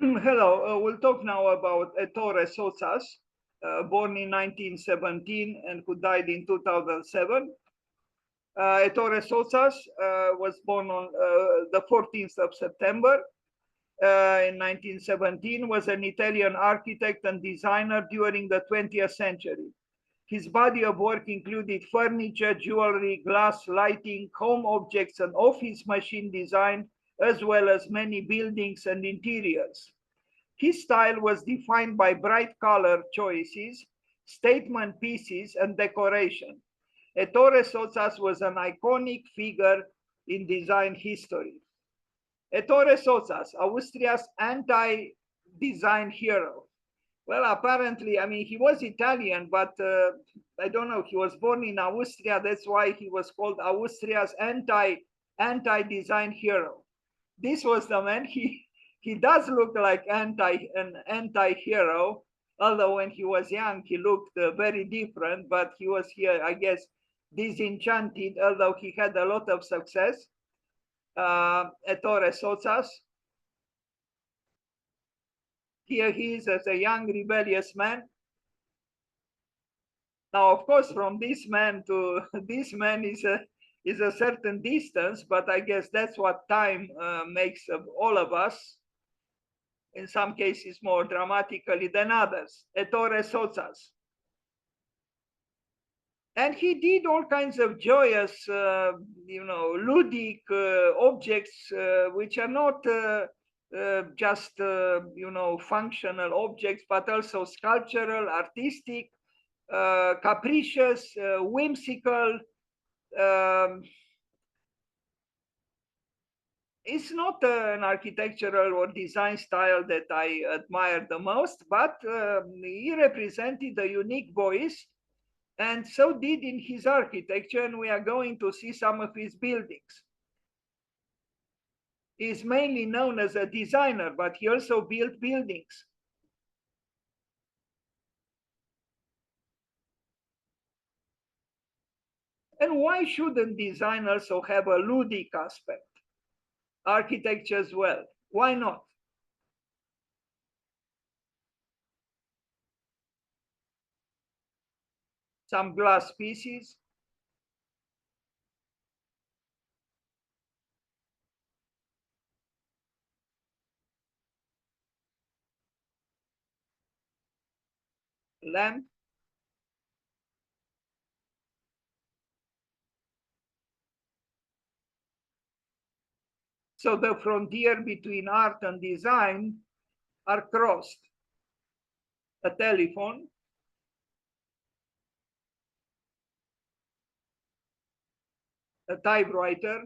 Hello, we'll talk now about Ettore Sottsas, born in 1917 and who died in 2007. Ettore Sottsas was born on the 14th of September in 1917, was an Italian architect and designer during the 20th century. His body of work included furniture, jewelry, glass, lighting, home objects, and office machine design, as well as many buildings and interiors. His style was defined by bright color choices, statement pieces, and decoration. Ettore Sottsass was an iconic figure in design history. Ettore Sottsass, Austria's anti-design hero. Well, apparently, I mean, he was Italian, but I don't know. He was born in Austria. That's why he was called Austria's anti-design hero. This was the man. He does look like an anti-hero, although when he was young he looked very different, but he was here, I guess, disenchanted, although he had a lot of success. Ettore Sottsas, here he is as a young rebellious man. Now, of course, from this man to this man is a certain distance, but I guess that's what time makes of all of us, in some cases more dramatically than others. Ettore Sottsas. And he did all kinds of joyous, ludic objects, which are not just, functional objects, but also sculptural, artistic, capricious, whimsical. Um, it's not an architectural or design style that I admire the most, but he represented a unique voice, and so did in his architecture, and we are going to see some of his buildings. He is mainly known as a designer, but he also built buildings. And why shouldn't design also have a ludic aspect? Architecture as well. Why not? Some glass pieces, lamp. So the frontier between art and design are crossed. A telephone, a typewriter,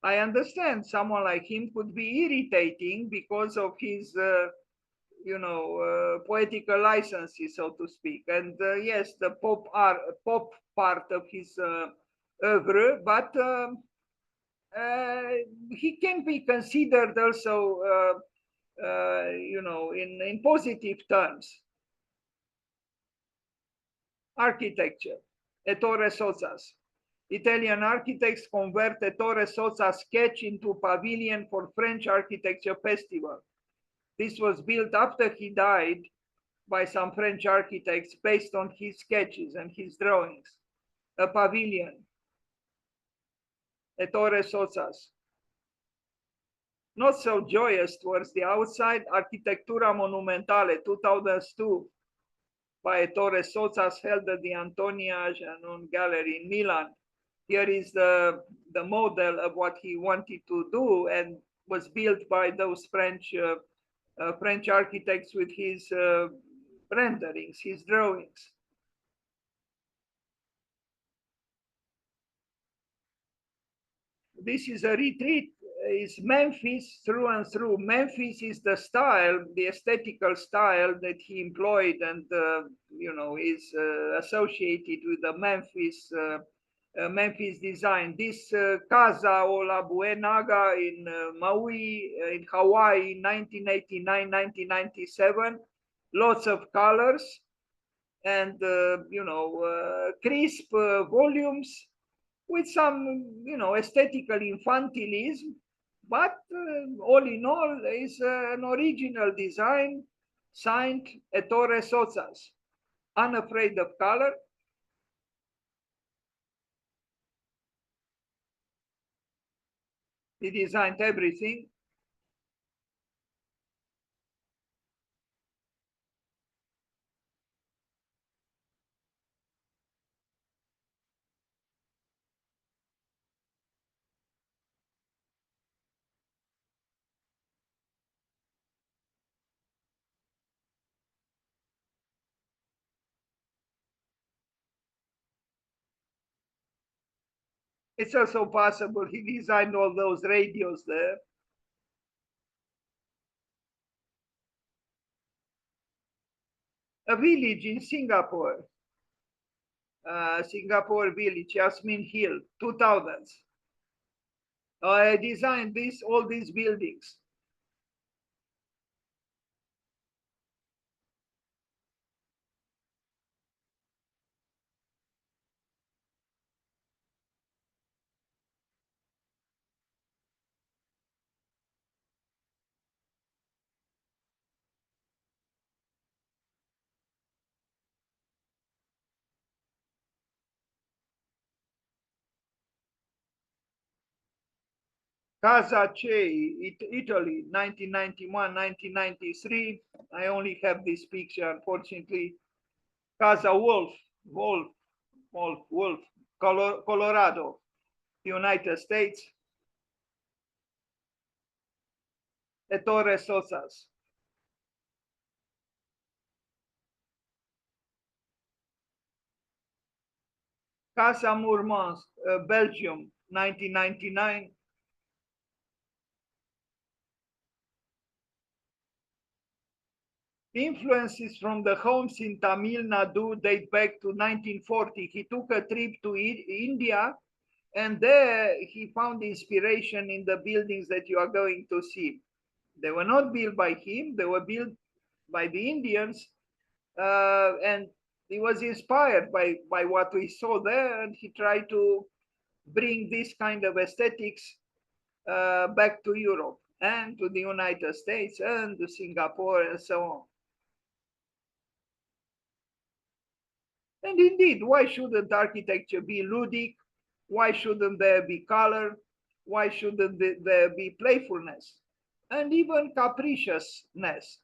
I understand someone like him could be irritating because of his, poetical licenses, so to speak. And yes, the pop part of his oeuvre, but he can be considered also, in positive terms. Architecture, Ettore Sottsass. Italian architects convert Ettore Sottsass sketch into pavilion for French Architecture Festival. This was built after he died by some French architects based on his sketches and his drawings. A pavilion, Ettore Sottsas. Not so joyous towards the outside, Architectura Monumentale 2002 by Ettore Sottsas, held at the Antonia Janon Gallery in Milan. Here is the model of what he wanted to do, and was built by those French architects with his renderings, his drawings. This is a retreat, is Memphis through and through. Memphis is the style, the aesthetical style that he employed, and is associated with the Memphis design. This Casa o La Buenaga in Maui, in Hawaii, in 1989, 1997. Lots of colors and crisp volumes. with some, aesthetical infantilism, but all in all, is an original design signed Ettore Sottsas, unafraid of color. He designed everything. It's also possible he designed all those radios there. A village in Singapore, Singapore village, Yasmin Hill, 2000s. I designed all these buildings. Casa Che, Italy, 1991, 1993. I only have this picture, unfortunately. Casa Wolf, Colorado, United States. Ettore Sottsas. Casa Murmansk, Belgium, 1999. Influences from the homes in Tamil Nadu date back to 1940. He took a trip to India, and there he found inspiration in the buildings that you are going to see. They were not built by him, they were built by the Indians, and he was inspired by what we saw there, and he tried to bring this kind of aesthetics back to Europe and to the United States and to Singapore and so on. And indeed, why shouldn't architecture be ludic? Why shouldn't there be color? Why shouldn't there be playfulness? And even capriciousness.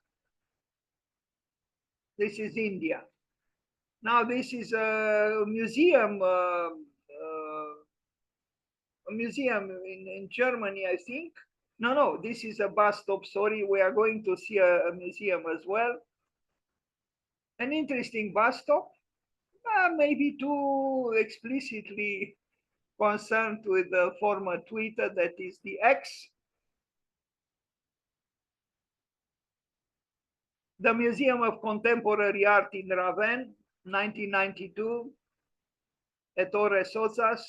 This is India. Now this is a museum, in Germany, I think. No, this is a bus stop. Sorry, we are going to see a museum as well. An interesting bus stop, maybe too explicitly concerned with the former Twitter, that is the X. The Museum of Contemporary Art in Raven, 1992, Ettore Sottsas.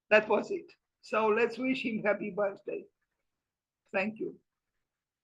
That was it. So let's wish him happy birthday. Thank you.